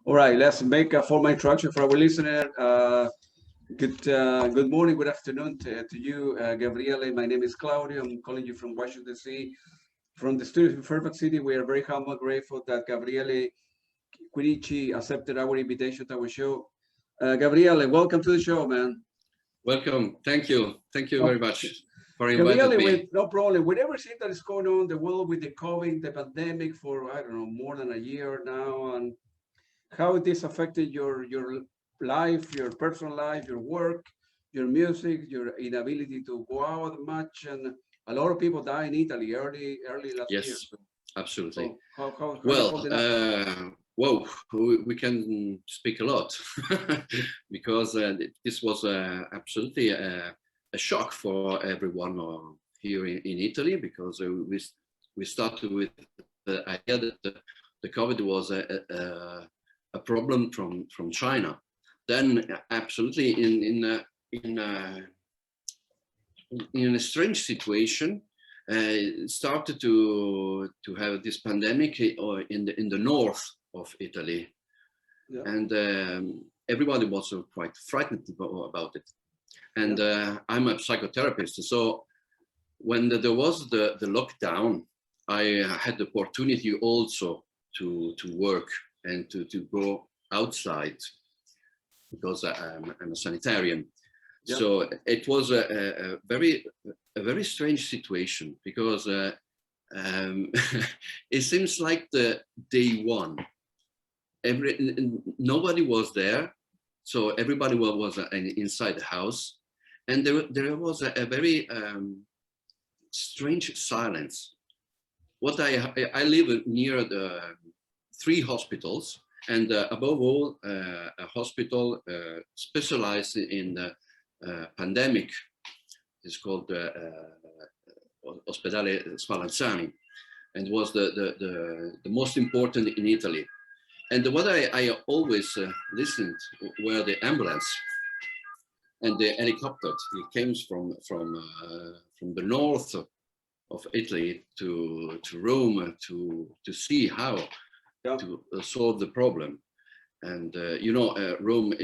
All right, let's make a formal introduction for our listener. Good morning, good afternoon to you, Gabriele. My name is Claudio. I'm calling you from Washington, D.C. From the studio in Fairfax City. We are very humble, grateful that Gabriele Quirici accepted our invitation to our show. Gabriele, welcome to the show, man. Welcome. Thank you. Thank you very much for inviting me. No problem. With everything that is going on in the world with the COVID, the pandemic for, I don't know, more than a year now, and how this affected your life, your personal life, your work, your music, your inability to go out much, and a lot of people died in Italy early last year. Yes, absolutely. So how well, we can speak a lot because this was absolutely a shock for everyone here in Italy, because we started with the idea that the COVID was a problem from China. Then absolutely in a strange situation, started to have this pandemic in the north of Italy, yeah. And everybody was quite frightened about it. And yeah. I'm a psychotherapist, so when there was the lockdown, I had the opportunity also to work and to go outside, because I'm a sanitarian. Yep. So it was a very strange situation, because it seems like the day one, nobody was there, so everybody was inside the house, and there was a very strange silence. What I live near the 3 hospitals, and above all, a hospital specialized in pandemic. It's called Ospedale Spallanzani, and was the most important in Italy. And what I always listened were the ambulance and the helicopter. It came from the north of Italy to Rome to see how to solve the problem. And Rome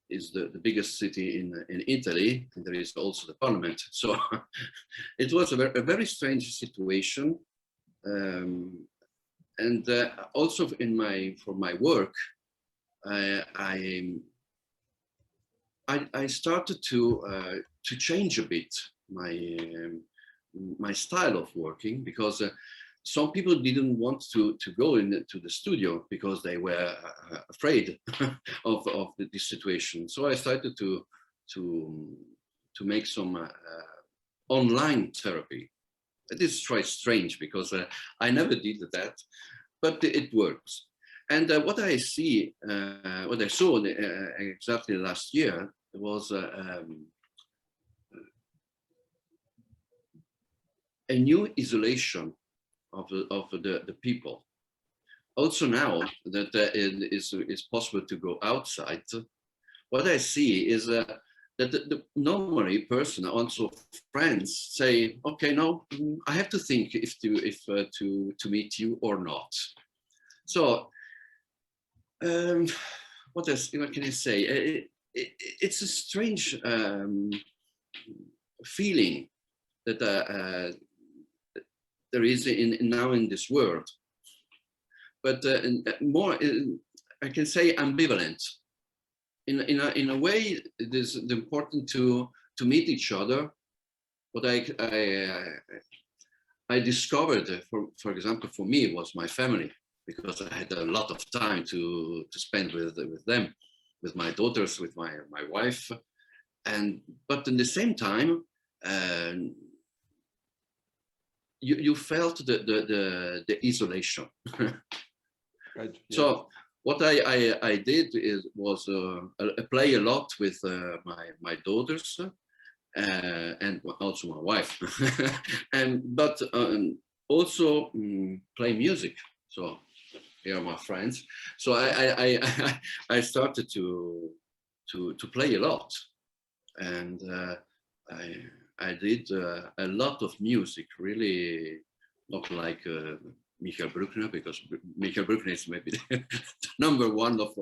is the biggest city in Italy, and there is also the parliament. So it was a very strange situation. And also for my work, I started to change a bit my style of working, because some people didn't want to go into the studio because they were afraid of this situation. So I started to make some online therapy. It is quite strange, because I never did that, but it works. And what I saw exactly last year was a new isolation of the people. Also now that it is possible to go outside, what I see is that the normally person, also friends, say, okay, no, I have to think if to meet you or not. So what can I say? It's a strange feeling that there is now in this world, but more, I can say, ambivalent. In a way, it is important to meet each other. What I discovered, for example, for me, was my family, because I had a lot of time to spend with them, with my daughters, with my wife, but in the same time, you felt the isolation. Right. Yeah. So what I did was play a lot with my daughters, and also my wife, but also play music. So here are my friends. So I started to play a lot, and I did a lot of music, really not like Michael Bruckner, because Michael Bruckner is maybe the number one of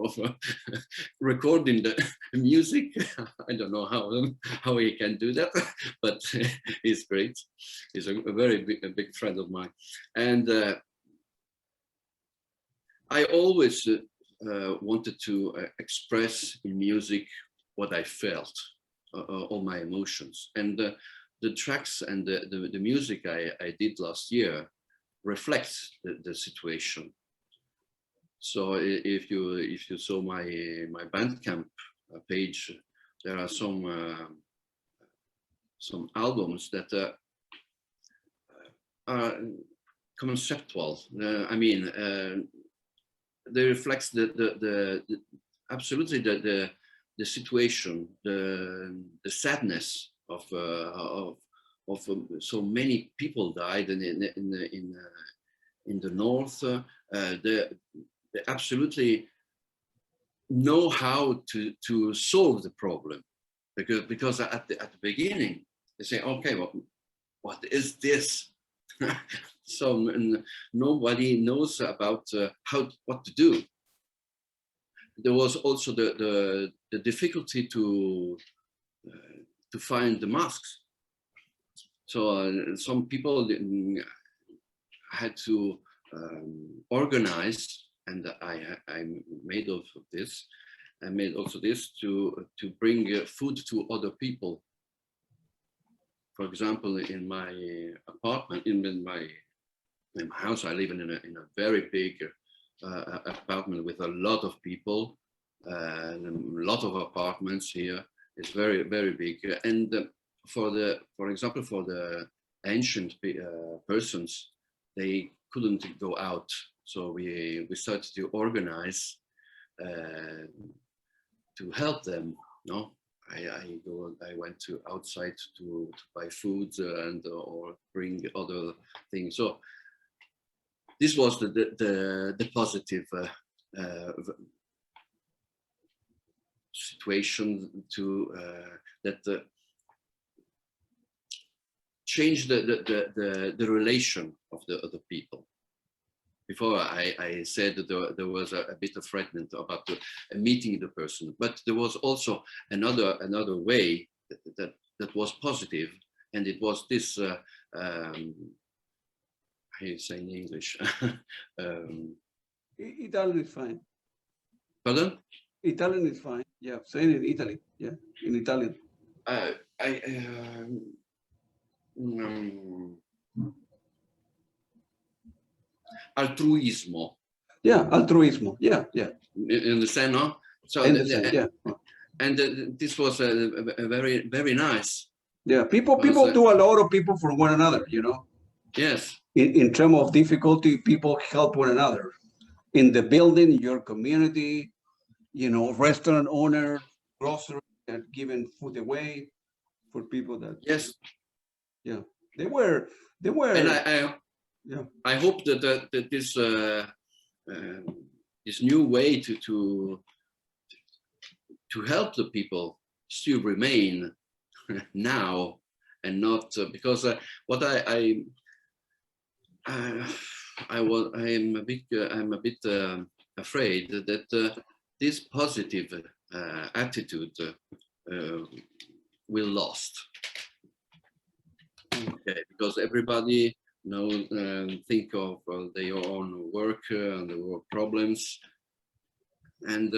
recording the music. I don't know how he can do that, but he's great. He's a very big friend of mine. And I always wanted to express in music what I felt, all my emotions. And the tracks and the music I did last year reflects the situation. So if you saw my Bandcamp page, there are some albums that are conceptual. I mean, they reflect absolutely the situation, the sadness of so many people died in the north. They absolutely know how to solve the problem, because at the beginning they say, okay, well, what is this? So nobody knows about what to do. There was also the difficulty to find the masks. So some people had to organize, and I made of this. I made also this to bring food to other people. For example, in my apartment, in my house, I live in a very big apartment with a lot of people, and a lot of apartments here. It's very, very big. And for example, for the ancient persons, they couldn't go out. So we started to organize to help them. No, I went to outside to buy food and or bring other things. So this was the positive situation to that change the relation of the other people. Before I said that there was a bit of threatening about meeting the person, but there was also another way that was positive, and it was this. How do you say in English? Italian is fine. Pardon? Italian is fine. Yeah, say it in Italy. Yeah, in Italian. Altruismo. Yeah, altruismo. Yeah, yeah. You understand, no? So yeah. And this was a very, very nice. Yeah, people do a lot of people for one another, you know. Yes. In terms of difficulty, people help one another. In the building, your community, you know, restaurant owner, grocery, and giving food away for people that. Yes. Yeah, they were. And I hope that this new way to help the people still remain now, and not because what I'm a bit afraid that this positive attitude will lost. Okay, because everybody think of their own work and their work problems, and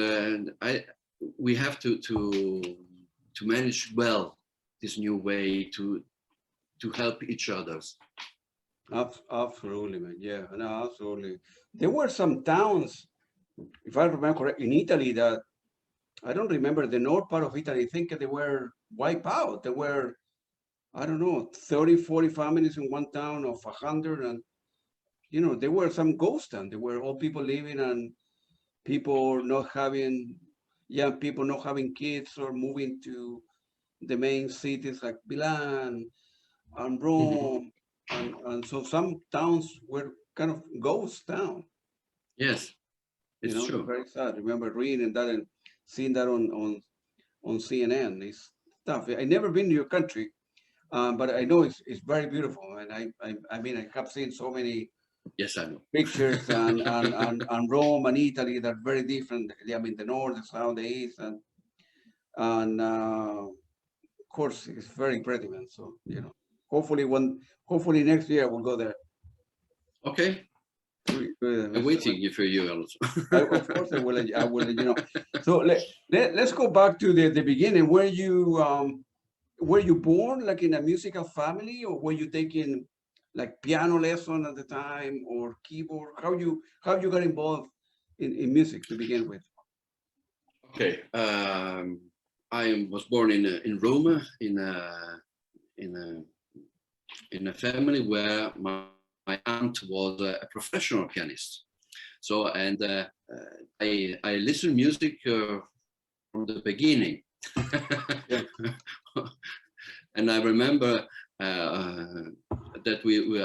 we have to manage well this new way to help each other. Absolutely, man. Yeah, no, absolutely. There were some towns, if I remember correctly, in Italy that I don't remember the north part of Italy. I think they were wiped out. There were, I don't know, 30, 40 families in one town of 100, and you know, there were some ghost towns. There were all people living and people not having, young people not having kids or moving to the main cities like Milan and Rome. And so some towns were kind of ghost town. Yes, it's true. Very sad. I remember reading that and seeing that on CNN. It's stuff. I never been to your country, but I know it's very beautiful. And I mean, I have seen so many Yes, I know. pictures and Rome and Italy that are very different. I mean, the north, the south, the east, and of course, it's very incredible. And so, you know, hopefully next year we'll go there. Okay. I'm waiting for you also. Of course, I will. You know. So let's go back to the beginning. Were you born like in a musical family, or were you taking like piano lesson at the time or keyboard? How you got involved in music to begin with? Okay. I was born in Rome in a family where my aunt was a professional pianist. So, and I listened music from the beginning. Yeah. And I remember that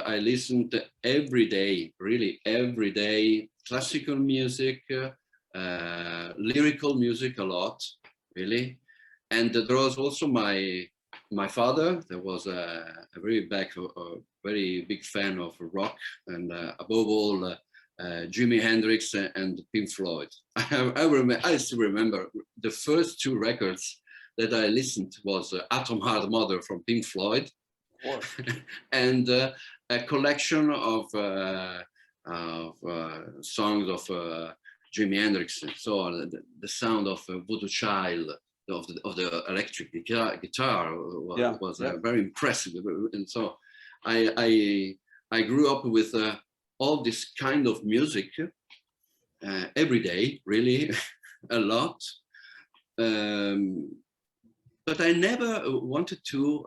I listened every day, really every day, classical music, lyrical music a lot, really. And there was also my father. There was a very big fan of rock, and above all, Jimi Hendrix and Pink Floyd. I still remember the first two records that I listened was Atom Heart Mother from Pink Floyd, and a collection of songs of Jimi Hendrix. So the sound of Voodoo Child, of the electric guitar was very impressive. And so I grew up with all this kind of music every day, really a lot. But I never wanted to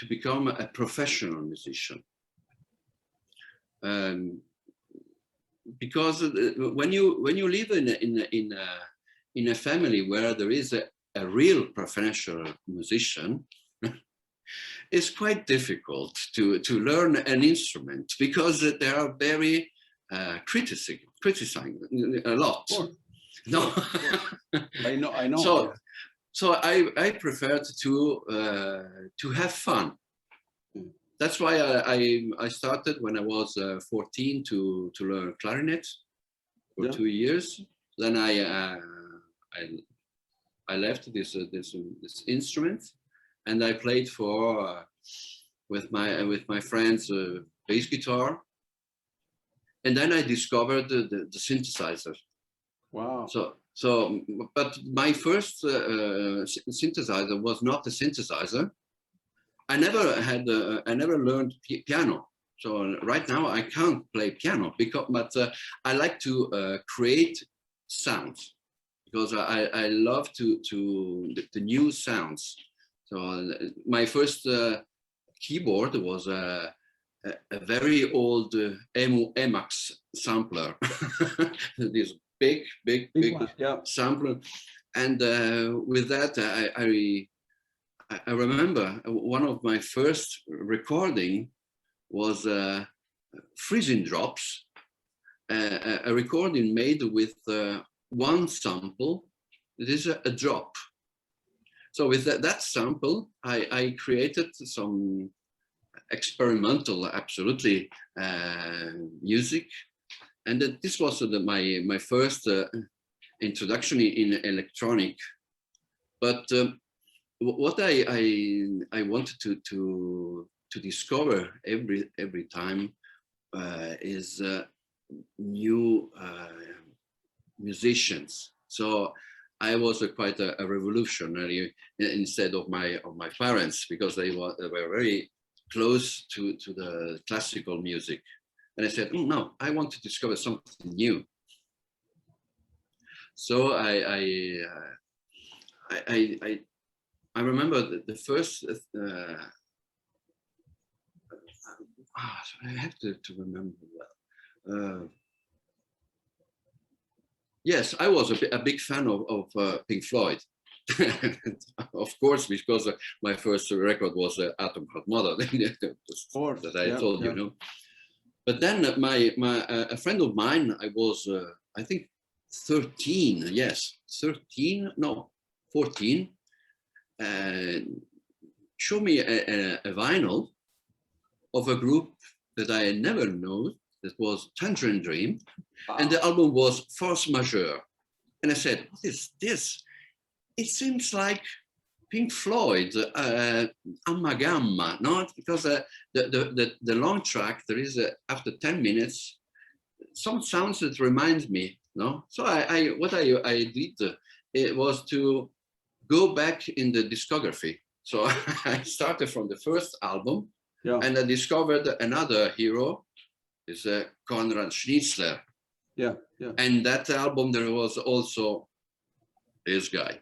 become a professional musician. Because when you live in a family where there is a real professional musician, it's quite difficult to learn an instrument, because they are very criticizing a lot. No, I know. So I preferred to have fun. That's why I started when I was 14 to learn clarinet for 2 years. Then I left this instrument, and I played with my friends bass guitar, and then I discovered the synthesizer. Wow. So, but my first synthesizer was not a synthesizer. I never learned piano. So right now I can't play piano, but I like to create sounds, because I love the new sounds. So my first keyboard was a very old Emax sampler. This big sampler, and with that I remember one of my first recording was Freezing Drops, a recording made with one sample. It is a drop. So with that sample, I created some experimental, absolutely, music. And this was my first introduction in electronic. But what I wanted to discover every time is new musicians. So I was quite a revolutionary instead of my parents, because they were very close to the classical music. And I said, no, I want to discover something new. So I remember the first, I have to remember well. Yes, I was a big fan of Pink Floyd. Of course, because my first record was Atom Heart Mother, that I told you, know. But then a friend of mine, I was, I think 13, yes, 13, no, 14, showed me a vinyl of a group that I had never known. That was Tangerine Dream, Wow. and the album was Force Majeure. And I said, what is this? It seems like Pink Floyd, Amma Gamma, no? Because the long track, there is, after 10 minutes, some sounds that reminds me, no? So what I did, it was to go back in the discography. So I started from the first album, and I discovered another hero, is Konrad Schnitzler. And that album, there was also this guy,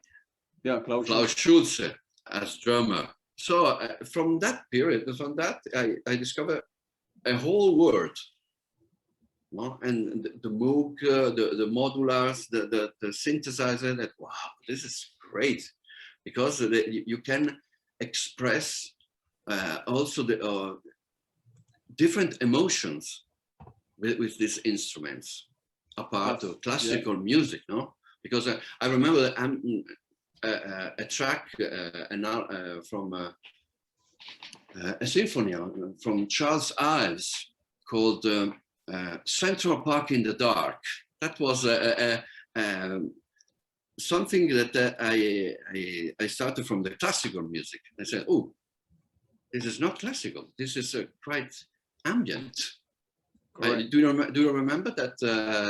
Klaus Schulze as drummer. So from that period, from that, I discovered a whole world. No? And the Moog, the modulars, the synthesizer, that, wow, this is great, because you can express also the different emotions with these instruments, apart of classical music, no? Because I remember a track from a symphony from Charles Ives called Central Park in the Dark. That was something that I started from the classical music. I said, oh, this is not classical. This is quite ambient. Do you remember that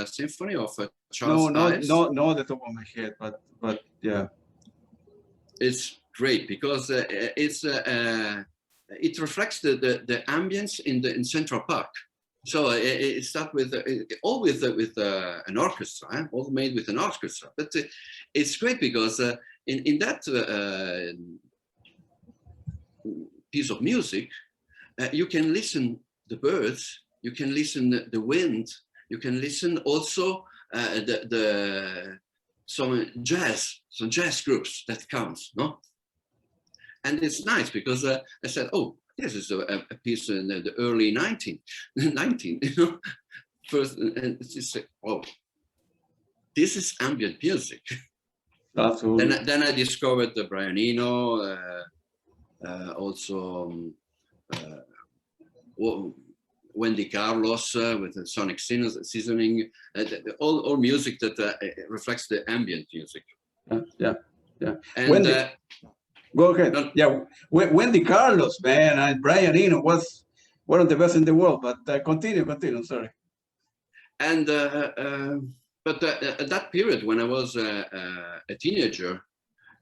symphony of Charles Ives? No, the top of my head, but yeah. It's great because it reflects the ambience in Central Park. So it starts with all with an orchestra, all made with an orchestra. But it's great because in that piece of music, you can listen the birds, you can listen the wind, you can listen also some jazz groups that comes, no? And it's nice because I said, oh, this is a piece in the early 19, you know, first, and it's just, oh, this is ambient music. Absolutely. Then I discovered the Brian Eno, also Wendy Carlos with the sonic seasoning, all music that reflects the ambient music. Yeah. And go ahead. Wendy Carlos, man, and Brian Eno was one of the best in the world. But continue. Sorry. And but at that period, when I was a teenager,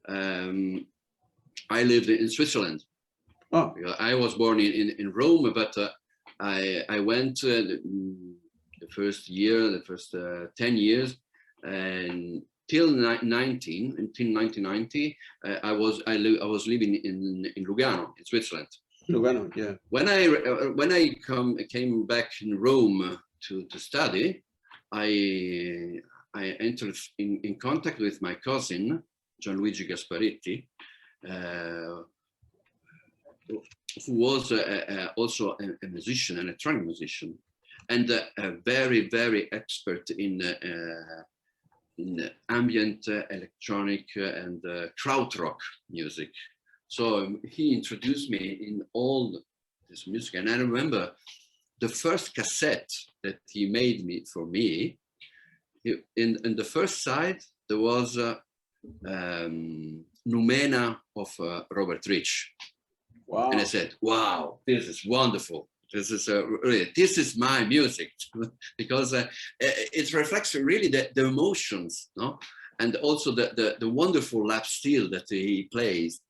I lived in Switzerland. Oh. I was born in Rome, but I went the first 10 years, and until 1990, I was living in Lugano, in Switzerland. Lugano, yeah. When I came back in Rome to study, I entered in contact with my cousin Gianluigi Gasparetti, who was also a musician, an electronic musician, and a very expert in ambient electronic and krautrock music. So he introduced me in all this music, and I remember the first cassette that he made for me. In the first side there was Noumena of Robert Rich. Wow. And I said, wow, this is wonderful. This is my music, because it reflects really the emotions, no? And also the wonderful lap steel that he plays.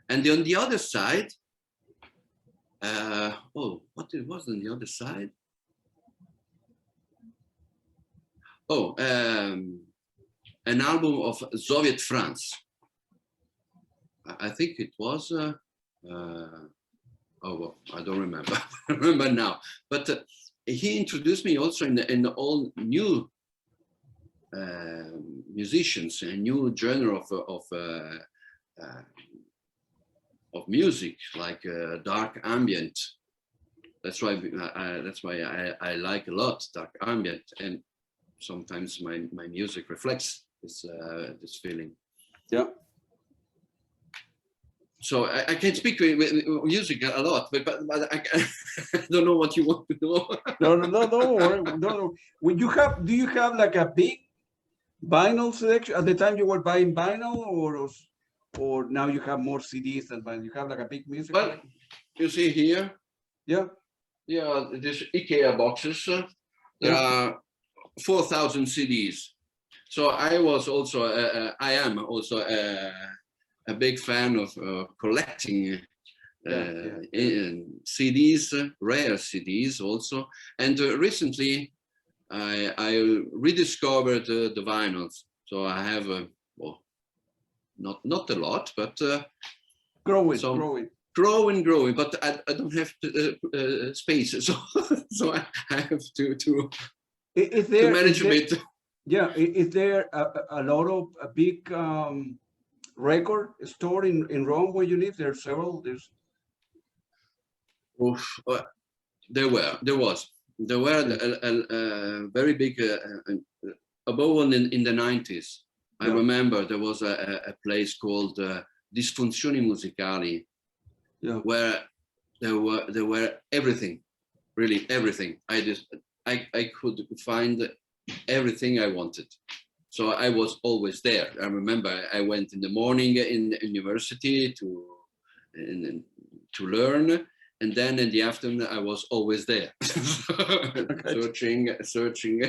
And on the other side, what it was on the other side? Oh, an album of Soviet France. I think it was. Oh, well, I don't remember. remember now. But he introduced me also in all new musicians, a new genre of music, like dark ambient. That's why I like a lot dark ambient, and sometimes my music reflects this feeling. Yeah. so I can speak with music a lot, but I don't know what you want to know. No. When you have, do you have like a big vinyl selection at the time you were buying vinyl, or now you have more CDs than vinyl? You have like a big music Well, collection? you see here, Yeah, these IKEA boxes. There are 4,000 CDs. So I was also, I am also a big fan of collecting CDs, rare CDs also. And recently I rediscovered the vinyls. So I have, well, not a lot, but growing, but I don't have space. So I have to manage a bit. Yeah, is there a lot of a big record store in Rome where you live? There are several. There was a very big above one in the 90s. I remember there was a place called Disfunzioni Musicali, where there were everything, really everything. I could find everything I wanted. So I was always there. I remember I went in the morning in the university to learn, and then in the afternoon I was always there, searching and searching.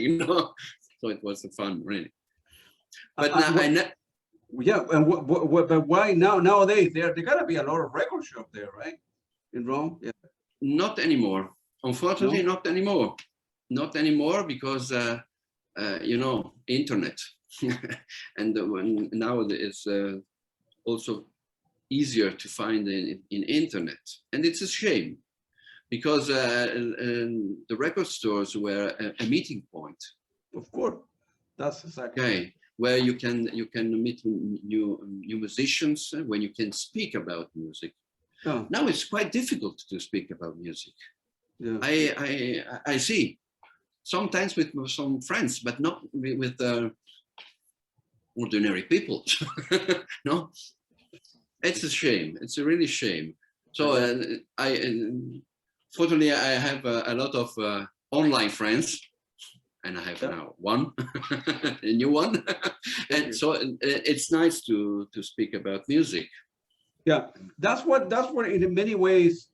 You know? So it was fun, really. But now but why nowadays there gotta be a lot of record shop there, right? In Rome? Yeah. Not anymore. Unfortunately, not anymore. Not anymore because you know, internet, and now it's also easier to find in internet, and it's a shame because the record stores were a meeting point. Of course, that's exactly okay. Where you can meet new musicians, when you can speak about music. Now it's quite difficult to speak about music. I see. Sometimes with some friends, but not with ordinary people. No, it's a shame. It's a really shame. So fortunately, I have a lot of online friends, and I have now one, a new one, and so it's nice to speak about music. Yeah, that's what in many ways.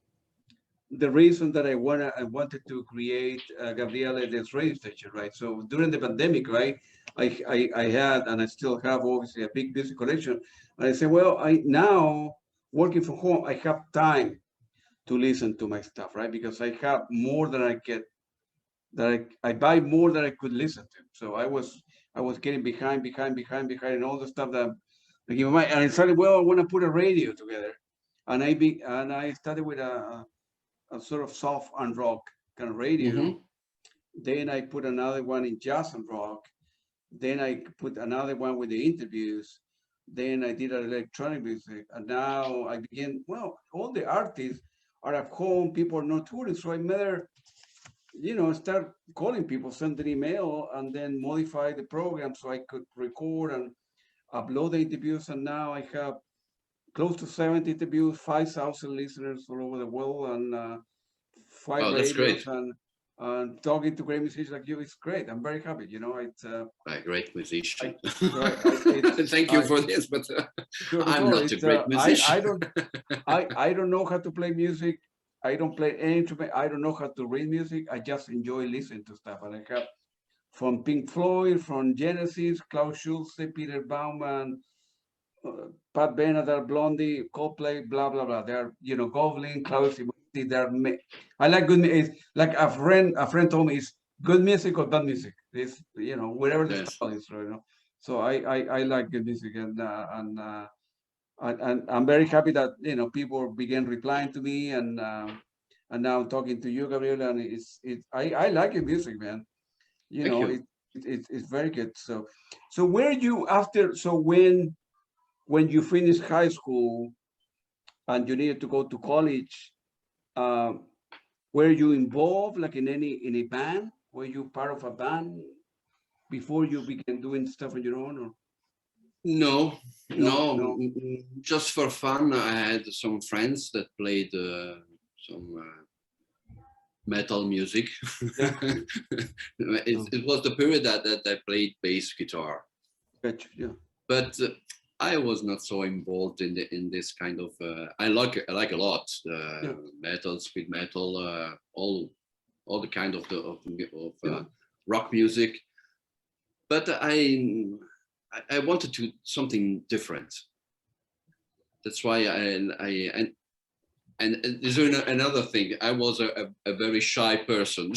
The reason that I wanted to create Gabriele this radio station, right? So during the pandemic, right, I had, and I still have, obviously, a big music collection. And I said, well, now working from home, I have time to listen to my stuff, right? Because I have more than I get, that I buy more than I could listen to. So I was getting behind and all the stuff that I give my, and I started, well, I want to put a radio together, and I started with a sort of soft and rock kind of radio. Then I put another one in jazz and rock. Then I put another one with the interviews. Then I did electronic music. And now I begin, well, all the artists are at home, people are not touring. So I better, start calling people, send an email, and then modify the program so I could record and upload the interviews. And now I have close to 70 interviews, 5,000 listeners all over the world, and 5 radios, and talking to great musicians like you. It's great. I'm very happy. It's a great musician. Thank you for this, but I'm not a great musician. I don't know how to play music. I don't play any instrument. I don't know how to read music. I just enjoy listening to stuff. And I have from Pink Floyd, from Genesis, Klaus Schulze, Peter Baumann, Pat Benatar, Blondie, Coldplay, blah blah blah. They're Goblin, Klaus. I like good music. Like a friend told me, it's good music or bad music. It's whatever the style is, So I like good music, and I'm very happy that people began replying to me, and now I'm talking to you, Gabriele, and I like your music, man. It's very good. So where you after? So when you finished high school and you needed to go to college, were you involved like in a band? Were you part of a band before you began doing stuff on your own? Or? No, No, no, no. just for fun. I had some friends that played some metal music. Yeah. It was the period that I played bass guitar, Gotcha. Yeah. but I was not so involved in this kind of. I like a lot Yeah. metal, speed metal, all the kind of Yeah. rock music. But I wanted to something different. That's why and there's another thing. I was a very shy person,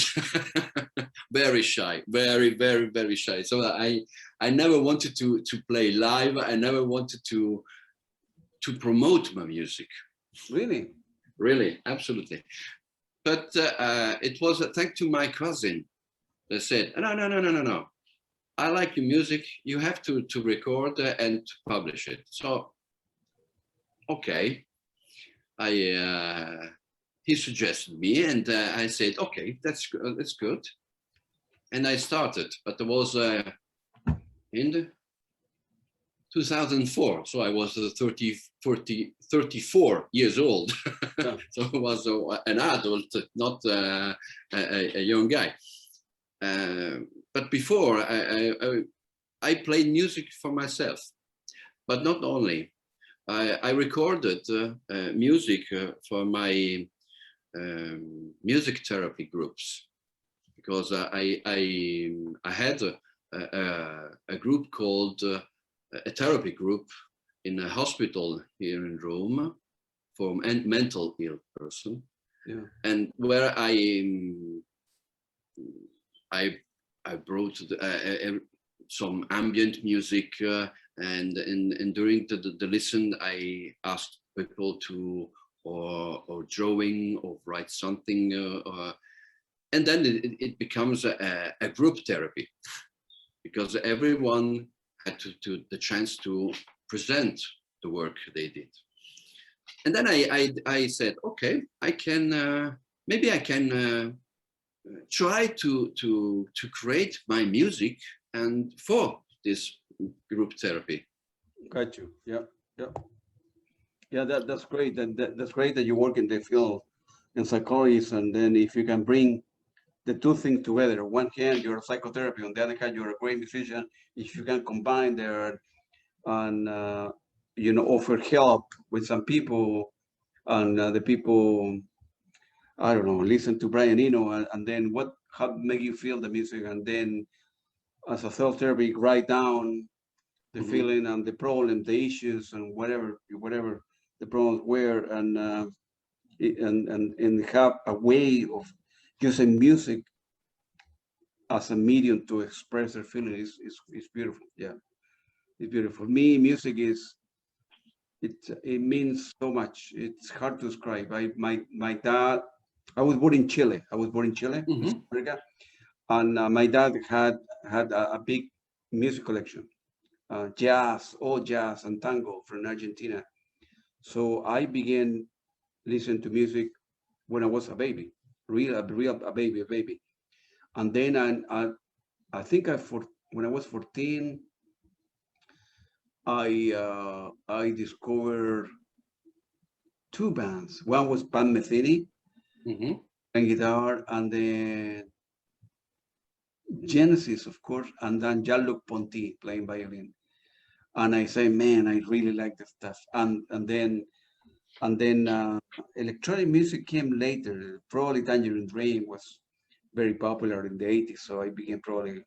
very shy, very shy. So I never wanted to play live. I never wanted to promote my music. Really? Really, absolutely. But it was thanks to my cousin. They said, no. I like your music. You have to record and to publish it. So, okay. He suggested me, and I said, okay, that's good. And I started, but it was in 2004. So I was 34 years old. Yeah. So I was an adult, not a young guy. But before, I played music for myself, but not only. I recorded music for my music therapy groups, because I had a group called a therapy group in a hospital here in Rome for mental ill person, Yeah. and where I brought some ambient music, and during the listen, I asked people to or drawing or write something, and then it becomes a group therapy, because everyone had the chance to present the work they did. And then I said, okay, I can maybe I can try to create my music and for this group therapy. Got you. Yeah. Yeah. Yeah. That's great. That's great that you work in the field in psychology, and then if you can bring the two things together. On one hand, you're a psychotherapy. On the other hand, you're a great musician. If you can combine there and offer help with some people, and the people, I don't know, listen to Brian Eno, and then how make you feel the music, and then as a self therapy, write down the feeling and the problem, the issues, and whatever the problems were, and have a way of using music as a medium to express their feelings is beautiful. Yeah, it's beautiful. Me, music it means so much. It's hard to describe. My dad, I was born in Chile. America, and my dad had a big music collection, jazz, all jazz and tango from Argentina. So I began listening to music when I was a baby, a baby. And then I think when I was 14, I discovered two bands. One was Band Metheny, playing guitar, and then Genesis, of course, and then Jean-Luc Ponty playing violin. And I say, man, I really like this stuff. And then electronic music came later. Probably Tangerine Dream was very popular in the 80s, so I began probably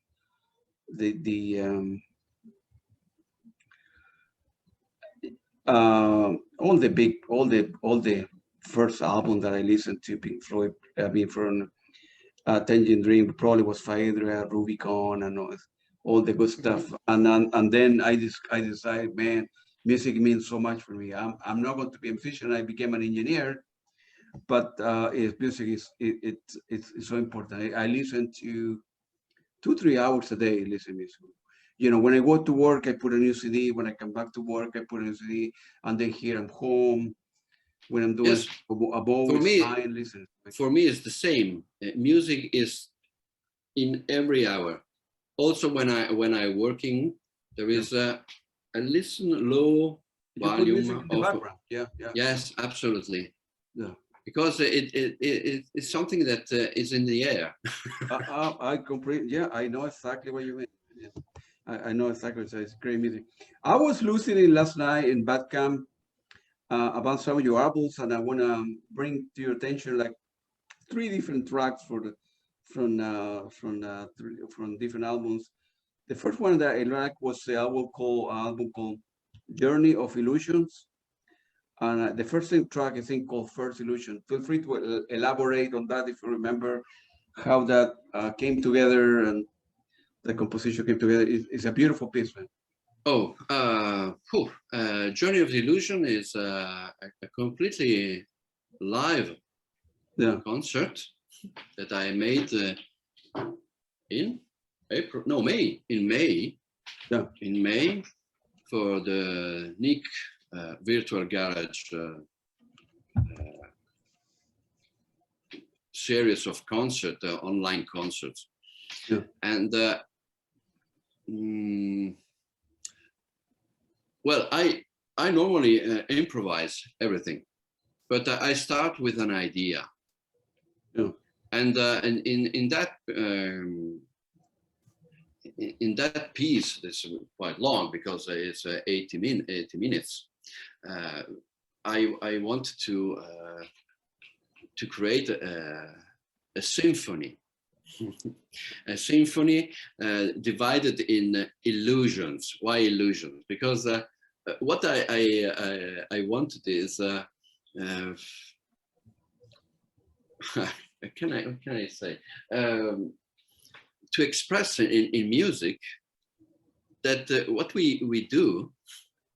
all the first album that I listened to, Pink Floyd, from Tangerine Dream probably was Phaedra, Rubicon, and all the good stuff. And then I decided, man, music means so much for me. I'm not going to be a musician. I became an engineer, but music it's so important. I listen to 2-3 hours a day. Listen to music. When I go to work, I put a new CD. When I come back to work, I put a new CD. And then here I'm home. When I'm doing, Yes. I'm always fine. Listen. For me, it's the same. Music is in every hour. Also, when I working, there is a listen low You put volume music in the background. Yeah, yeah. Yes, absolutely. Yeah. Because it's something that is in the air. I completely, yeah, I know exactly what you mean. Yeah. I know exactly what you say. It's great music. I was listening last night in Bandcamp about some of your albums, and I want to bring to your attention like 3 different tracks from different albums. The first one that I liked was the album called Journey of Illusions. And the first track, I think, called First Illusion. Feel free to elaborate on that if you remember how that came together and the composition came together. It's a beautiful piece, man. Oh, Journey of Illusion is a completely live concert that I made in April, no, May, in May. Yeah. In May for the Nick Virtual Garage series of online concerts. Yeah. And well, I normally improvise everything, but I start with an idea. Yeah. And in that piece, that's quite long because it's 80 minutes. I wanted to create a symphony, a symphony divided in illusions. Why illusions? Because what I wanted is what can I say? To express in music that what we do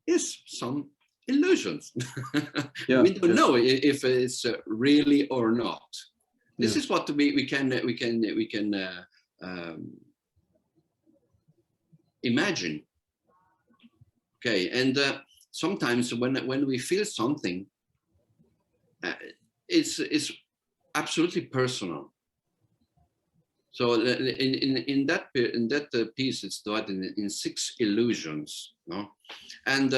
is some illusions. Yeah, we don't know if it's really or not. This is what we can imagine. Okay, and sometimes when we feel something, it's absolutely personal. So in that piece, it's divided in 6 illusions, no? And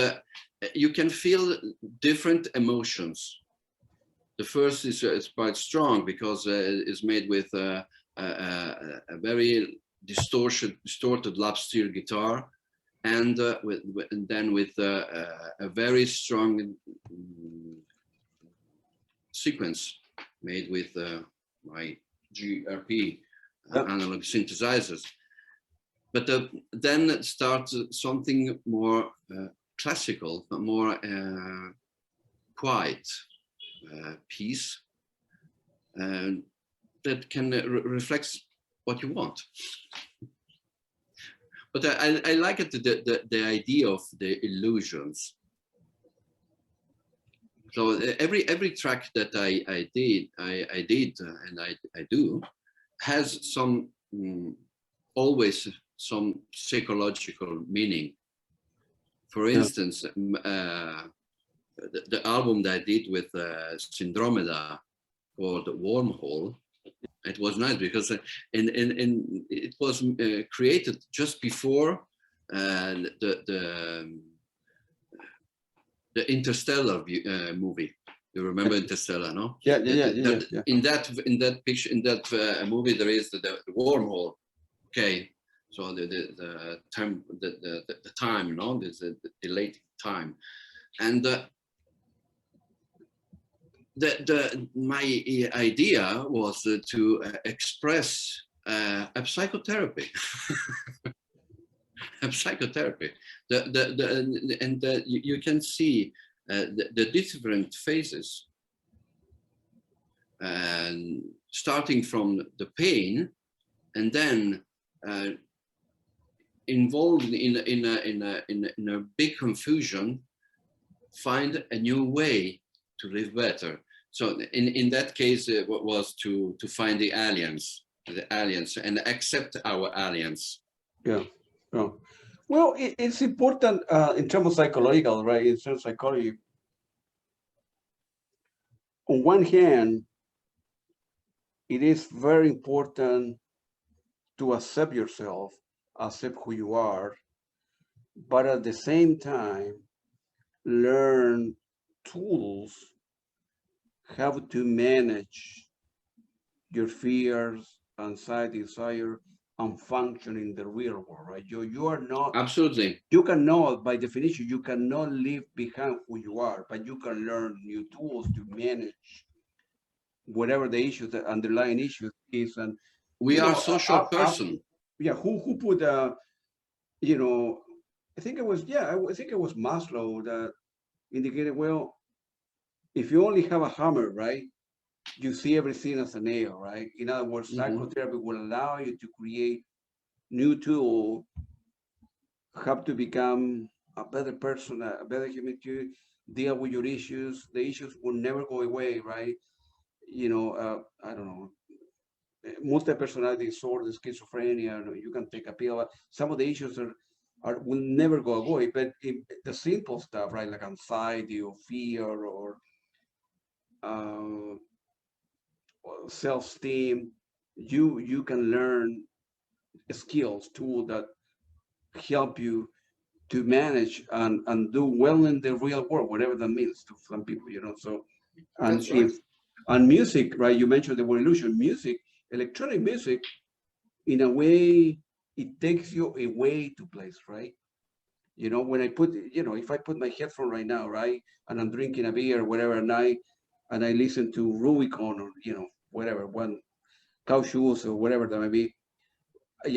you can feel different emotions. The first is quite strong because it's made with a very distorted lap steel guitar, and then with a very strong sequence made with my GRP analog synthesizers. But then starts something more classical, but more quiet piece that can reflect what you want. But I like it, the idea of the illusions. So every track that I did and I do has some always some psychological meaning. For instance, the album that I did with Syndromeda called Wormhole, it was nice because it was created just before the Interstellar movie. You remember Interstellar, no? Yeah. In that picture, in that movie, there is the wormhole. Okay, so the time, no, there's a delayed time, and my idea was to express a psychotherapy. A psychotherapy. You can see the different phases, and starting from the pain, and then involved in a big confusion, find a new way to live better. So in that case, it was to find the aliens, and accept our aliens. Yeah. Well, it's important in terms of psychological, right? In terms of psychology, on one hand, it is very important to accept yourself, accept who you are, but at the same time, learn tools how to manage your fears, anxiety, desire, and function in the real world, right? You are not, Absolutely. you cannot, by definition, you cannot leave behind who you are, but you can learn new tools to manage whatever the issue, the underlying issue is. And, We are social person. yeah, who put, you know, I think it was, yeah, I think it was Maslow that indicated, well, if you only have a hammer, right, you see everything as a nail, right? In other words, psychotherapy will allow you to create new tools, have to become a better person, a better human to deal with your issues. The issues will never go away, right? I don't know, multi-personality disorder, schizophrenia, you can take a pill. Some of the issues are will never go away, but the simple stuff, right, like anxiety or fear or uh, self-esteem, you can learn skills, tools that help you to manage and do well in the real world, whatever that means to some people, So, and That's right. and music, right? You mentioned the word illusion. Music, electronic music, in a way, it takes you away to place, right? When I put, if I put my headphone right now, right, and I'm drinking a beer or whatever, and I listen to Rubicon or whatever, one cow shoes or whatever that may be,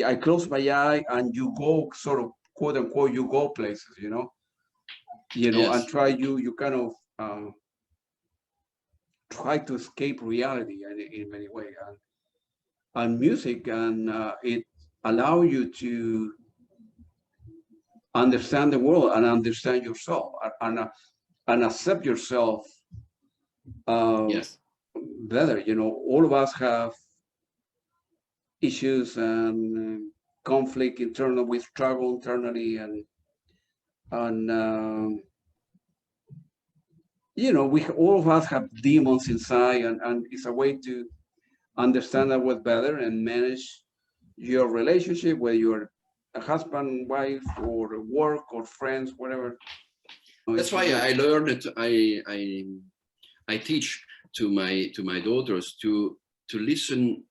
I close my eye and you go sort of quote unquote you go places, and Yes. try you kind of try to escape reality in many ways, and music and it allow you to understand the world and understand yourself and accept yourself Yes. better. All of us have issues and conflict internal. We struggle internally and we all of us have demons inside, and it's a way to understand that word better and manage your relationship, whether you're a husband, wife, or work or friends, whatever. That's why I learned it. I teach to my daughters to listen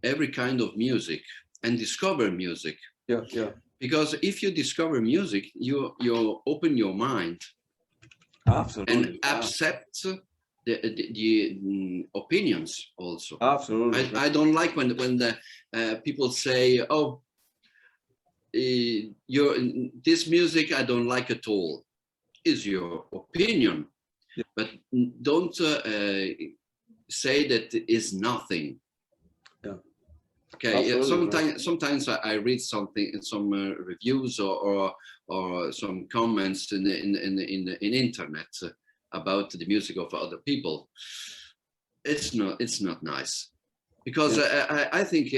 every kind of music and discover music. Yeah, yeah. Because if you discover music, you open your mind. Absolutely. And accept the opinions also. Absolutely. I don't like when the people say, oh, this music I don't like at all. Is your opinion, yeah. But don't say that is nothing. Yeah. Okay. Absolutely. Sometimes I read something, some reviews or some comments in internet about the music of other people. It's not nice, because yeah. I think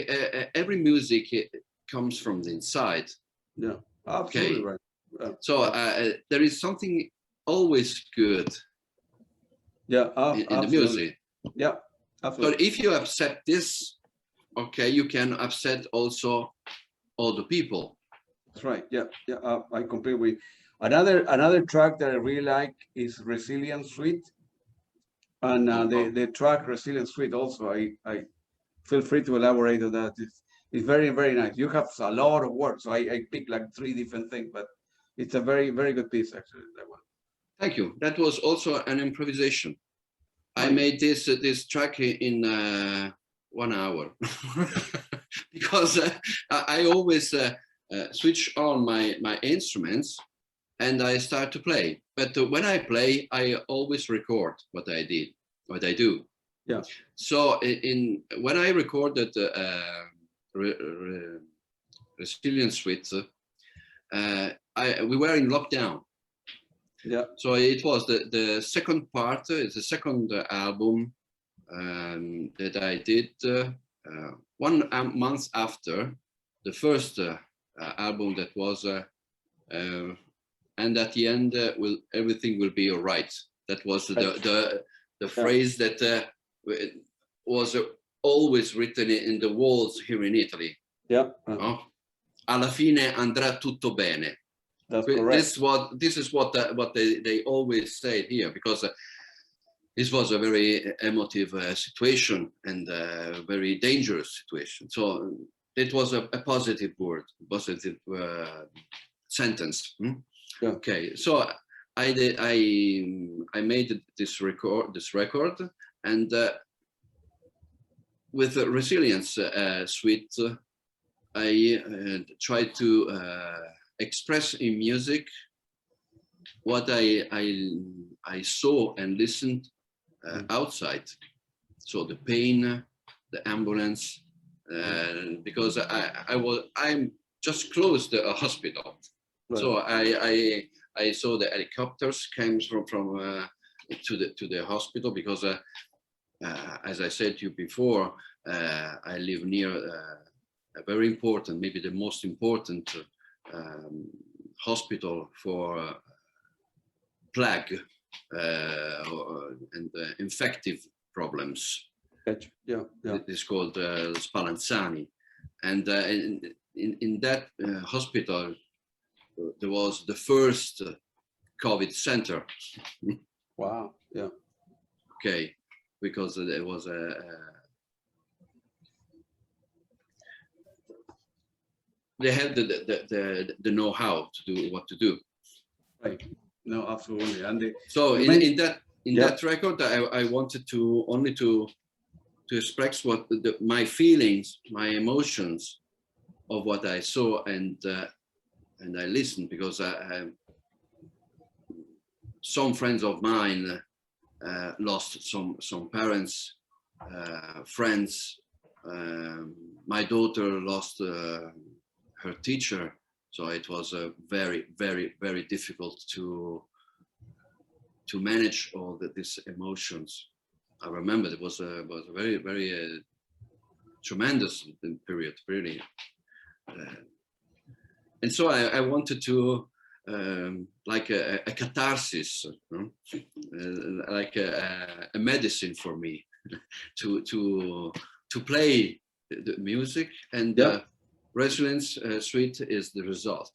every music comes from the inside. Yeah, absolutely. Okay. Right. Yeah. So there is something always good. Yeah, in the music. Yeah, absolutely. So if you accept this, okay, you can accept also other people. That's right. Yeah, yeah. I completely. Another track that I really like is Resilience Suite, and the track Resilience Suite also. I feel free to elaborate on that. It's very, very nice. You have a lot of work, so I picked like 3 different things, but it's a very, very good piece actually. That one. Thank you. That was also an improvisation. Right. I made this track in 1 hour because I always switch on my instruments and I start to play. But when I play, I always record what I do. Yeah. So when I recorded Resilience Suite, we were in lockdown. Yeah. So it was the second part, it's the second album that I did 1 month after the first album that was, and at the end, everything will be all right. That was the phrase that was always written in the walls here in Italy. Yeah. Alla fine andrà tutto bene. That's correct. This is what they always say here, because this was a very emotive situation and a very dangerous situation. So it was a positive word, positive sentence. Yeah. Okay, so I made this record, and with the Resilience suite, I tried to express in music what I saw and listened outside. So the pain, the ambulance, because I'm just close to a hospital. Right. So I saw the helicopters came from to the hospital, because as I said to you before, I live near a very important, maybe the most important hospital for plague and infective problems. Yeah. It's called Spallanzani, and in that hospital there was the first COVID center. Wow. Yeah. Okay, because there was they had the know-how to do what to do. Right. No, absolutely. And so in that record, I wanted to only to express what my feelings, my emotions of what I saw and I listened, because some friends of mine lost some parents, friends. My daughter lost her teacher, so it was very, very, very difficult to manage all these emotions. I remember it was a very, very tremendous period, really. And so I wanted to, like a catharsis, like a medicine for me, to play the music, and Resilience Suite is the result.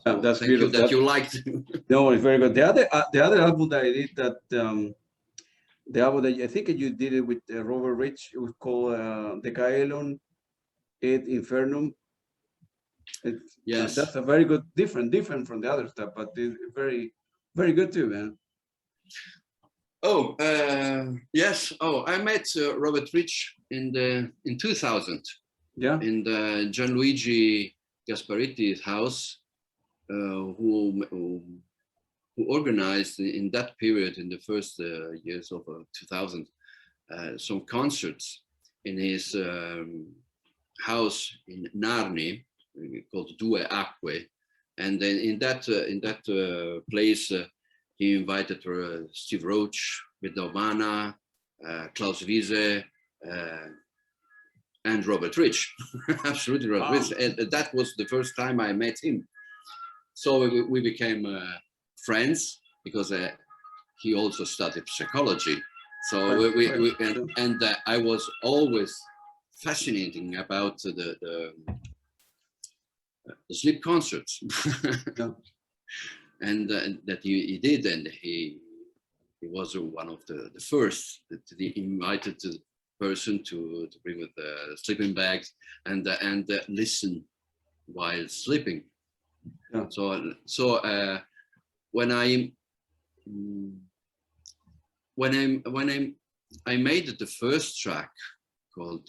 So that's thank you that you liked. No, it's very good. The other album that I did, that the album that I think you did it with Robert Rich, it was called De Caelum et Infernum. Yes, that's a very good, different from the other stuff, but it's very, very good too, man. Oh, yes. Oh, I met Robert Rich in 2000. Yeah. In the Gianluigi Gaspariti's house, who organized in that period, in the first years of 2000, some concerts in his house in Narni, called Due Acque, and then in that place he invited Steve Roach, Bedovana, Klaus Wiese, and Robert Rich. Absolutely, Robert Rich, and that was the first time I met him. So we became friends, because he also studied psychology. So and I was always fascinating about the sleep concerts. And that he did, and he was one of the first that he invited the person to bring with the sleeping bags and listen while sleeping. Yeah. So when I made the first track called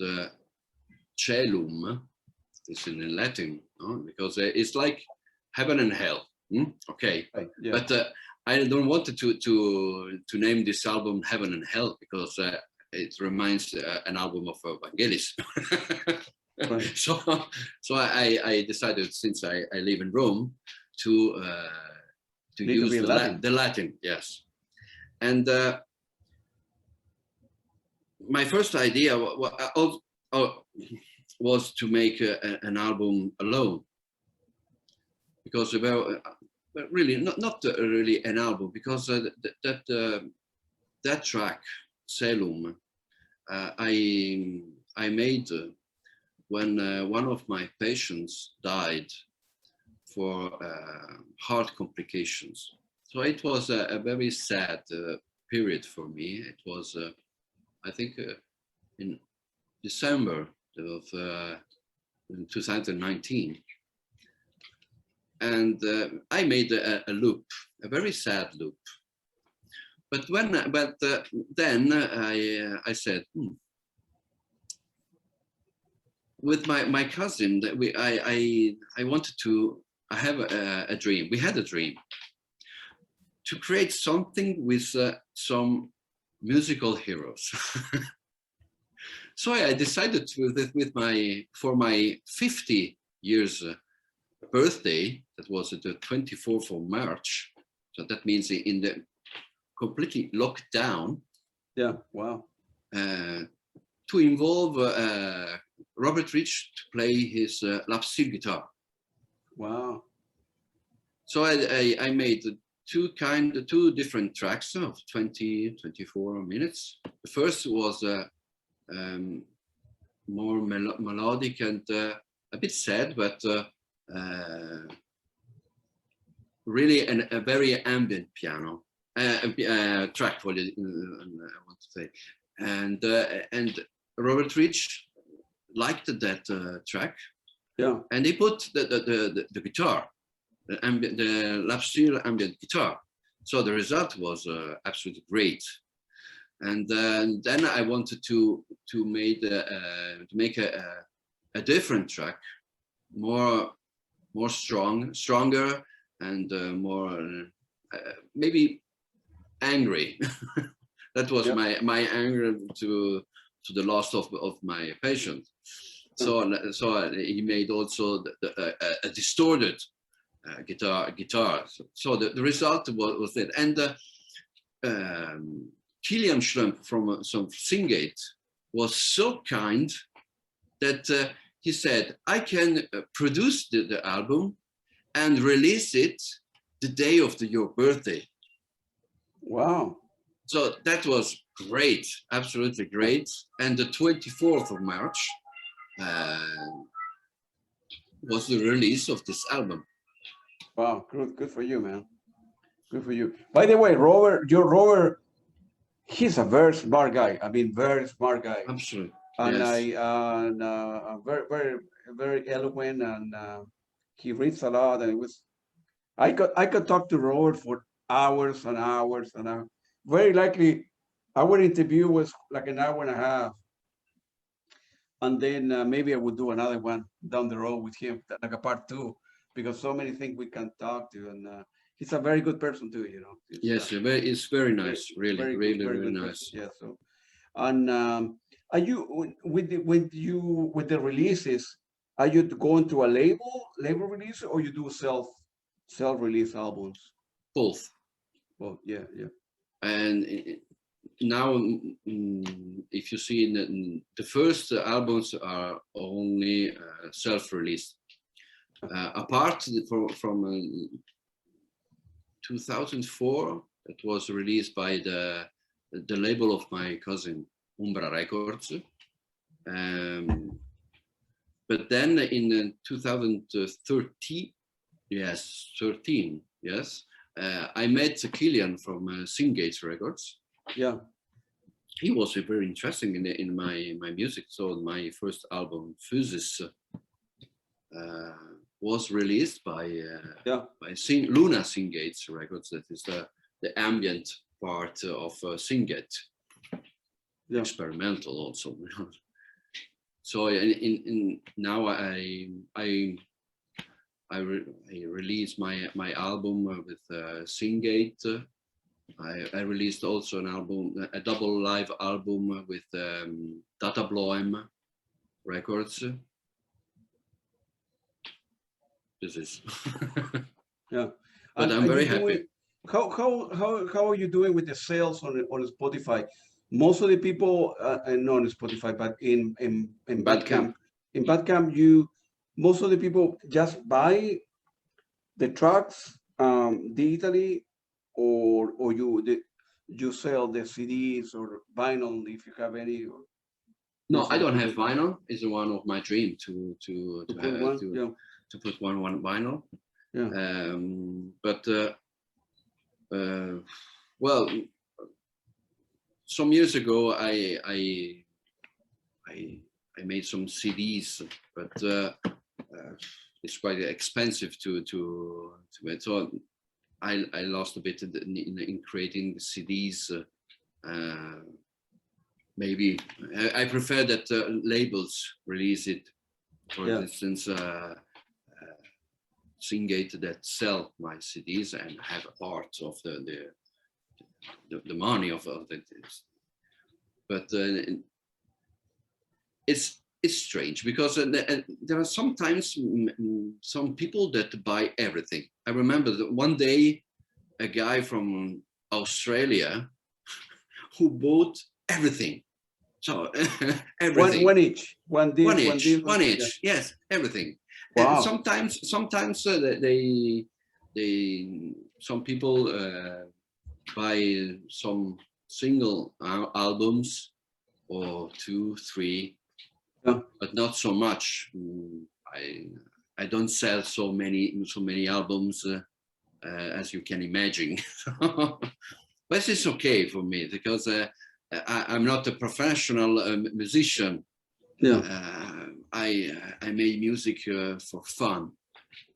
Celum, it's in Latin, because it's like heaven and hell. Okay, right. Yeah. But I don't want to name this album Heaven and Hell, because it reminds an album of Vangelis. Right. So I decided, since I live in Rome, to use the Latin, yes. And my first idea was to make an album alone, because really not really an album, because that track Celum I made when one of my patients died for heart complications. So it was a very sad period for me. It was, I think, in December of 2019. And I made a loop, a very sad loop. But then I said, with my cousin, that I wanted to. I have a dream. We had a dream to create something with some musical heroes. So I decided for my 50 years birthday, that was the 24th of March. So that means in the completely locked down. Yeah, wow. To involve Robert Rich to play his lap steel guitar. Wow. So I made two different tracks of 24 minutes. The first was more melodic and a bit sad, but really a very ambient piano track, I want to say. And Robert Rich liked that track. Yeah. And he put the guitar, the lap steel ambient guitar. So the result was absolutely great. And then I wanted to make a different track, more stronger, and more maybe angry. That was my anger to the loss of my patient. So he made also a distorted guitar. So the result was that. And Kilian Schlump from SynGate was so kind that he said, I can produce the album and release it the day of your birthday. Wow. So that was great, absolutely great. And the 24th of March was the release of this album. Wow, good for you, man. Good for you. By the way, Robert, he's a very smart guy. I mean, very smart guy. Absolutely. And yes. very eloquent, and he reads a lot. And I could talk to Robert for hours and hours and hours. Very likely, our interview was like an hour and a half, and then maybe I would do another one down the road with him, like a part 2, because so many things we can talk to, and he's a very good person too, you know. Yes, it's very nice, really, really nice. Yeah. So, and are you with the releases? Are you going to a label release, or you do self-release albums? Both. Well, yeah. And now, if you see, the first albums are only self-released. Apart from 2004, it was released by the label of my cousin, Umbra Records. But then in 2013, I met Kilian from SynGate Records. Yeah. He was very interesting in my music. So my first album, Physis, was released by Luna SynGate Records. That is the ambient part of SynGate. Yeah. Experimental also. So now I released my album with SynGate. I released also an album, a double live album with Databloem Records. This is yeah. But I'm very happy. How are you doing with the sales on Spotify? Most of the people, not on Spotify, but in Bandcamp. In Bandcamp, most of the people just buy the tracks digitally, or you sell the CDs or vinyl if you have any. No, I don't have vinyl. It's one of my dreams to put one vinyl. Yeah. But well, some years ago I made some CDs, but it's quite expensive to so I lost a bit in creating the CDs. Maybe I prefer that labels release it. For instance, SynGate that sell my CDs and have part of the money of it. But it's strange because there are sometimes some people that buy everything. I remember that one day a guy from Australia who bought everything. So everything. One each. One each. Yes, everything. Wow. And sometimes some people buy some single albums or 2, 3, but not so much. I don't sell so many albums as you can imagine. But it's okay for me because I'm not a professional musician. I made music for fun,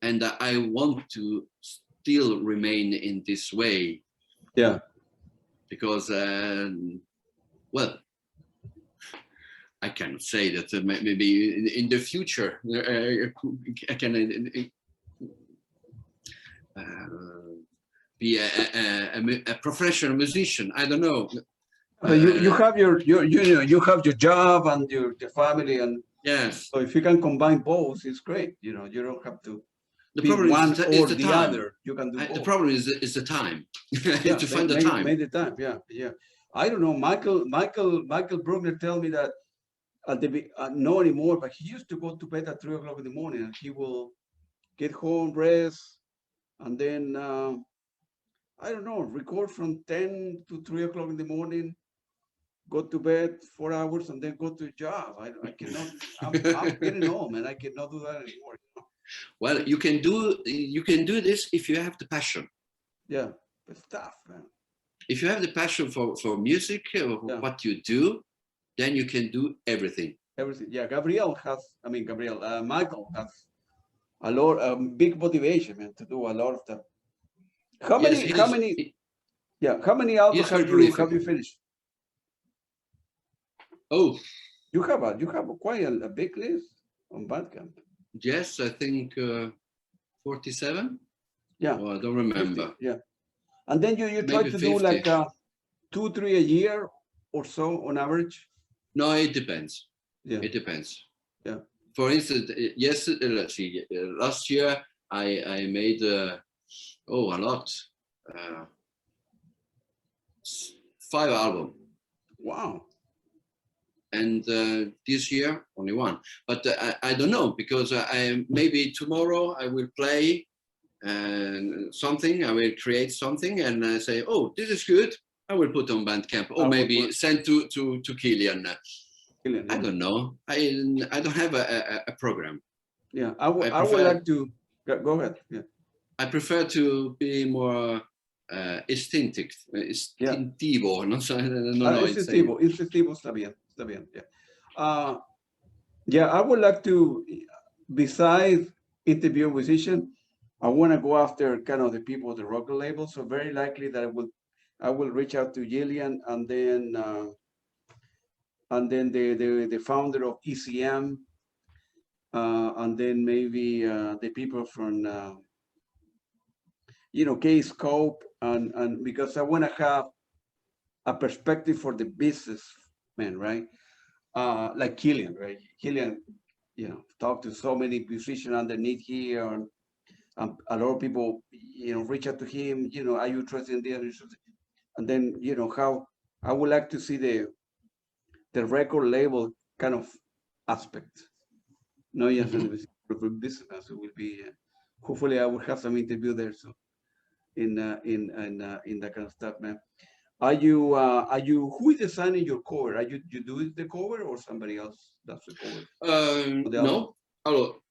and I want to still remain in this way. Yeah. Because well, I cannot say that maybe in the future I can be a professional musician. I don't know. But you have your job and your family, and yes. So if you can combine both, it's great. You don't have to be one or the other. You can do both. The problem is the time. To find the time. Make the time. Yeah. I don't know. Michael Bruckner tell me that not anymore, but he used to go to bed at 3 o'clock in the morning, and he will get home, rest, and then I don't know, record from 10 to 3 o'clock in the morning, go to bed 4 hours, and then go to a job. I cannot. I'm getting old, man. I cannot do that anymore. Well, you can do this if you have the passion. Yeah, it's tough, man. If you have the passion for music, what you do, then you can do everything. Everything. Yeah, Michael has a lot, big motivation, man, to do a lot of stuff. How many albums have you finished? Oh, you have quite a big list on Bandcamp. Yes, I think 47. Yeah, I don't remember. 50, yeah, and then you try to 50. Do like 2, 3 a year or so on average. No, it depends. Yeah, it depends. Yeah. For instance, last year I made a lot. 5 albums. Wow. And this year only 1, but I don't know, because maybe tomorrow I will play something, I will create something, and I say, oh, this is good, I will put on Bandcamp, or maybe send to Kilian. I don't know. I don't have a program. Yeah, I would like to go ahead. Yeah, I prefer to be more istintivo. No sé, istintivo está bien. Yeah. Yeah, I would like to, besides interview musician, I want to go after kind of the people of the record label. So very likely that I will reach out to Gillian, and then the founder of ECM, and then maybe the people from K-Scope, and because I want to have a perspective for the business man, right? Like Killian, right? Killian, talk to so many musicians underneath here, and a lot of people, reach out to him. Are you interested in this? And then, how I would like to see the record label kind of aspect. No, yes, for business, it will be. Hopefully, I will have some interview there. So, in that kind of stuff, man. Are you who is designing your cover? You do the cover, or somebody else does the cover? No. Hello.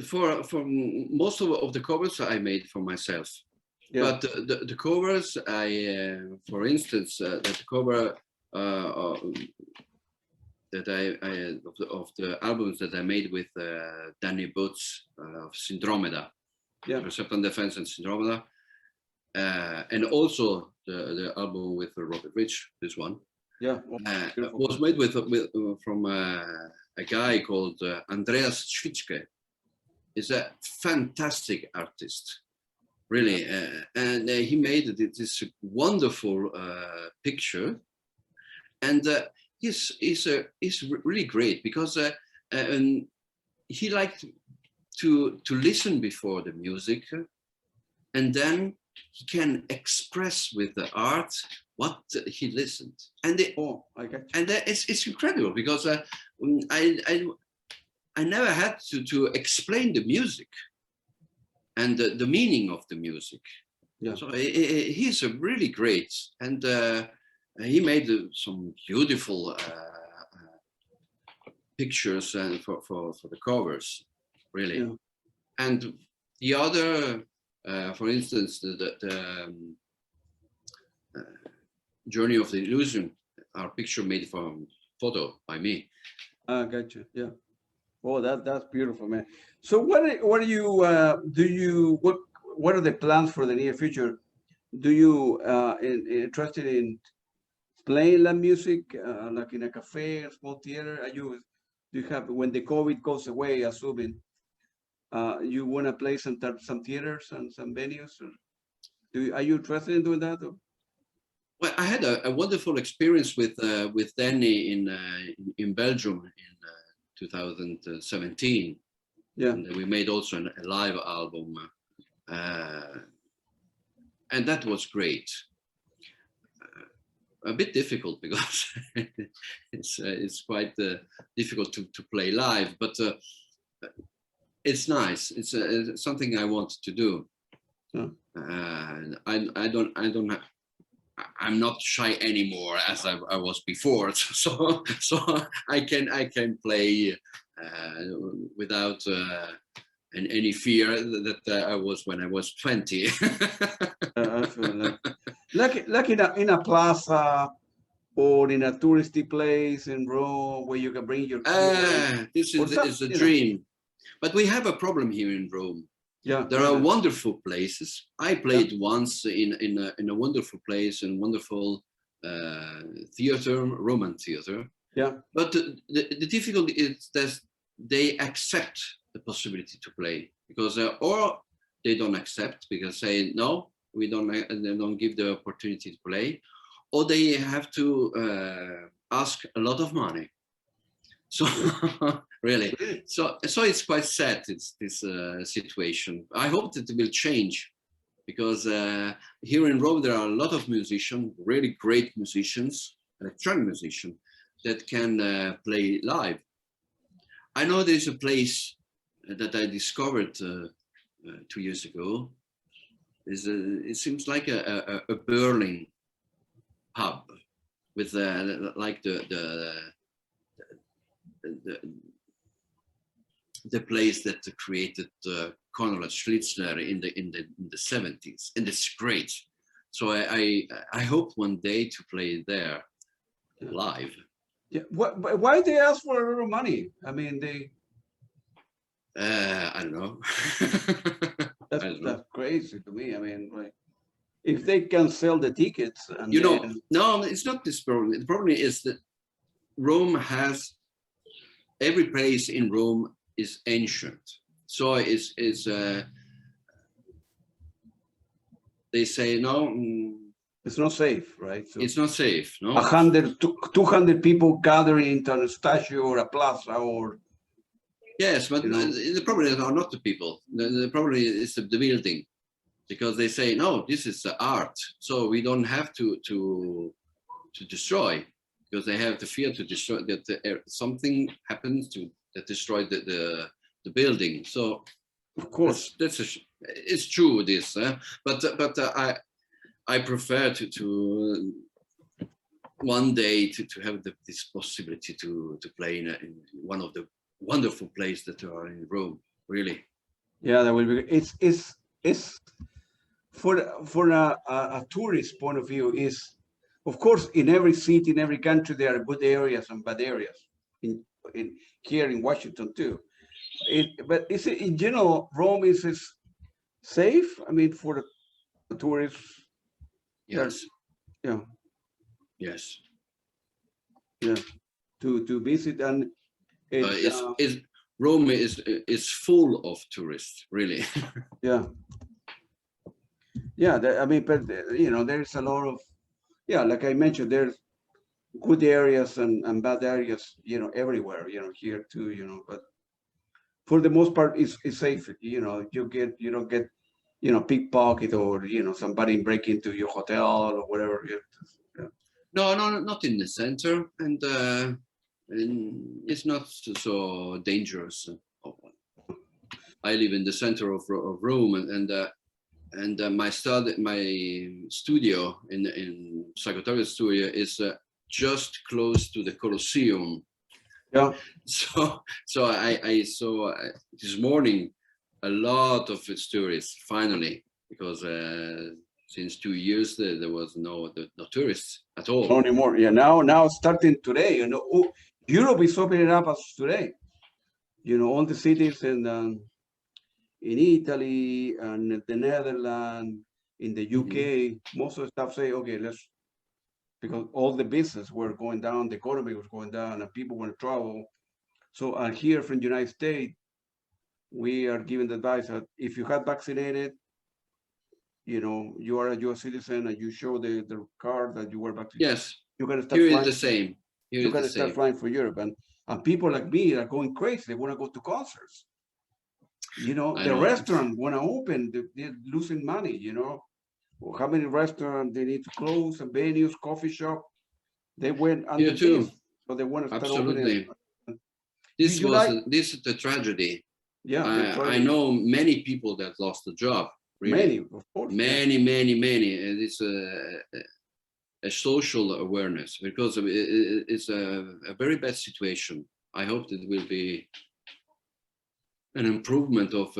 for most of the covers I made for myself. Yeah. But the covers for instance, the cover that of the albums that I made with Danny Boots of Syndromeda, yeah, Perceptual Defence and Syndromeda, and also the album with Robert Rich, this one, yeah, was made from a guy called Andreas Schwitzke. He's a fantastic artist, really, and he made this wonderful picture, and he's really great because he liked to listen before the music, and then he can express with the art what he listened, and it's incredible because I never had to explain the music and the meaning of the music. Yeah. So he's a really great, and he made some beautiful pictures and for the covers, really. Yeah. And the other, for instance, the Journey of the Illusion, our picture made from photo by me. Gotcha. Yeah. Oh, that's beautiful, man. So what are you what are the plans for the near future? Do you interested in playing la music like in a cafe or small theater? Do you have, when the COVID goes away, assuming you want to play some theaters and some venues, or are you interested in doing that? Or? Well, I had a wonderful experience with Danny in Belgium in 2017. Yeah, and we made also a live album, and that was great. A bit difficult because it's quite difficult to play live, but it's nice. It's something I want to do. Yeah. I'm not shy anymore as I was before, so I can play without any fear that I was when I was 20. Like in a plaza or in a touristy place in Rome where you can bring your this is a dream, but we have a problem here in Rome. Yeah, there are wonderful places. I played once in a wonderful place, in wonderful theater, Roman theater. Yeah. But the difficulty is that they accept the possibility to play because or they don't accept because say no, we don't. They don't give the opportunity to play, or they have to ask a lot of money. So really, so it's quite sad. It's this situation. I hope that it will change, because here in Rome there are a lot of musicians, really great musicians, electronic musicians that can play live. I know there's a place that I discovered 2 years ago. It seems like a Berlin pub with like the place that created Konrad Schlitzler in the 70s, and it's great. So I hope one day to play there live. Yeah. Why they ask for a little money? I mean, they. I don't know. That's crazy to me. I mean, like, if they can sell the tickets, and no, it's not this problem. The problem is that Rome has. Every place in Rome is ancient, so they say no. It's not safe, right? So it's not safe. No, 200 people gathering into a statue or a plaza, or yes, but the problem are not the people. The problem is the building, because they say no, this is art, so we don't have to destroy. Because they have the fear to destroy, that something happens that destroy the building. So of course it's true this, but I prefer to one day to have this possibility to play in one of the wonderful places that are in Rome. really. Yeah, that will be. It's for a tourist point of view. Is of course in every city, in every country, there are good areas and bad areas. In here in Washington too. But is it in general Rome is safe? I mean, for the tourists. Yes. Yeah. Yes. Yeah. To visit, and it's Rome is full of tourists, really. yeah. Yeah. I mean, but you know, there's a lot of, yeah, like I mentioned, there's good areas and bad areas, you know, everywhere, you know, here too, you know, but for the most part, it's safe. You know, you don't get, you know, pickpocket or, you know, somebody break into your hotel or whatever. Yeah. No, not in the center, and it's not so dangerous. I live in the center of Rome, and my studio in psychotherapy studio is just close to the Colosseum. Yeah. So I saw this morning a lot of tourists finally, because since 2 years there was no tourists at all. Not anymore. Yeah. Now starting today, you know, Europe is opening up as today. You know, all the cities in Italy and the Netherlands, in the UK, most of the stuff say, okay, let's, because all the business were going down, the economy was going down, and people want to travel. So here from the United States, we are giving the advice that if you have vaccinated, you know, you are a U.S. citizen and you show the card that you were vaccinated. Yes, you're gonna start here flying. is the same. You're gonna start flying for Europe, and people like me are going crazy. They want to go to concerts. You know, the restaurant want to open, they're losing money. You know, well, how many restaurants they need to close, and venues, coffee shop, they went under this, so they want to start opening. This is the tragedy. Yeah, I know many people that lost the job. Really. Many, of course. Many. And it's a social awareness, because it's a very bad situation. I hope that will be an improvement of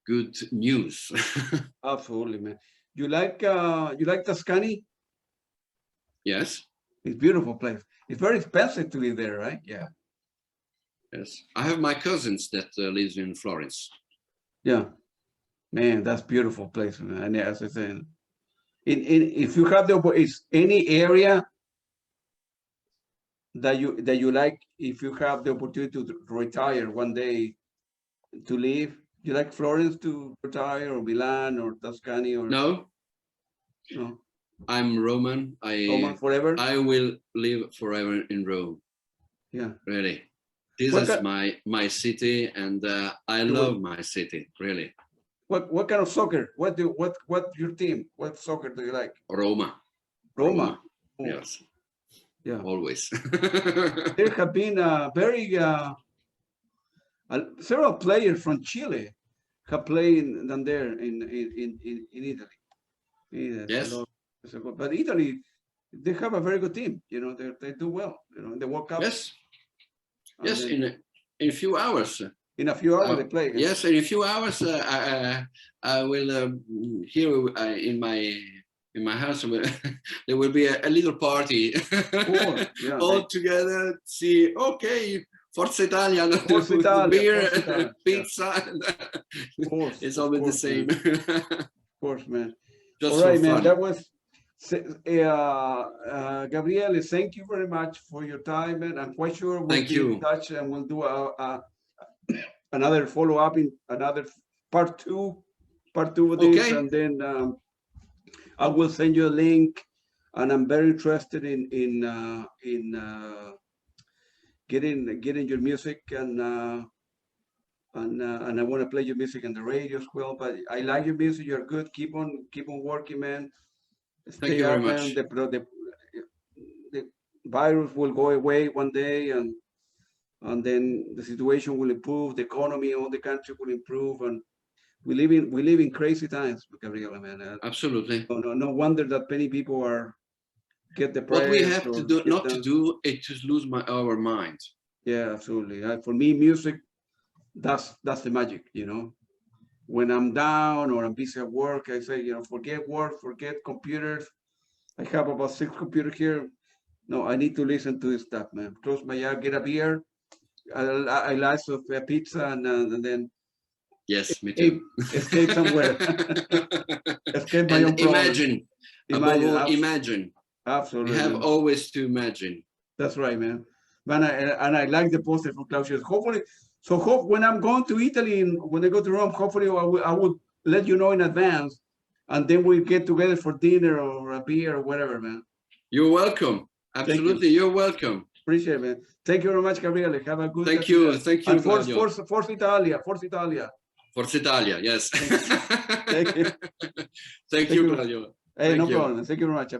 good news. Absolutely, man. You like Tuscany? Yes. It's a beautiful place. It's very expensive to live there, right? Yeah. Yes. I have my cousins that lives in Florence. Yeah. Man, that's beautiful place, man. And as I said, if you have is any area that you like, if you have the opportunity to retire one day to leave, you like Florence to retire, or Milan, or Tuscany, or no? I'm Roman. Roman forever. I will live forever in Rome. Yeah. Really. This is my city, and I love my city, really. What kind of soccer? What your team? What soccer do you like? Roma. Roma. Oh. Yes. Yeah. Always. There have been several players from Chile have played down there in Italy. Yes. But Italy, they have a very good team. You know, they do well. You know, in the World Cup. Yes. Yes. In a few hours. In a few hours they play. Yes, in a few hours I will here in my house there will be a little party. Yeah, all together. See, okay, Forza Italia, Forza Italia, beer, Forza Italia, pizza. Of course, it's always the same. Of course, man. Just all right, man. Fun. That was Gabriele. Thank you very much for your time, and I'm quite sure we'll be in touch, and we'll do another follow-up in another part two of this, and then I will send you a link, and I'm very interested in getting your music, and I want to play your music on the radio as well. But I like your music. You're good. Keep on working, man. Thank you very much. The virus will go away one day, and then the situation will improve. The economy of the country will improve, and we live in crazy times, Gabriele, man. Absolutely. No wonder that many people get depressed. What we have to do, not to do, is to lose our mind. Yeah, absolutely. For me, music that's the magic, you know. When I'm down or I'm busy at work, I say, you know, forget work, forget computers. I have about 6 computers here. No, I need to listen to this stuff, man. Close my eye, get a beer, a slice of pizza, and then yes, me too. Escape somewhere. Escape my own problems. Imagine. Absolutely. We have always to imagine. That's right, man. And I like the poster from Claudius. Hopefully, when I'm going to Italy and when I go to Rome, hopefully I would let you know in advance, and then we get together for dinner or a beer or whatever, man. You're welcome. Absolutely, you're welcome. Appreciate it, man. Thank you very much, Gabriele. Have a good. Thank you. Thank you. And Forza Italia. Forza Italia. Yes. Thank you. Thank you, Claudio. Hey, no problem. Thank you very much.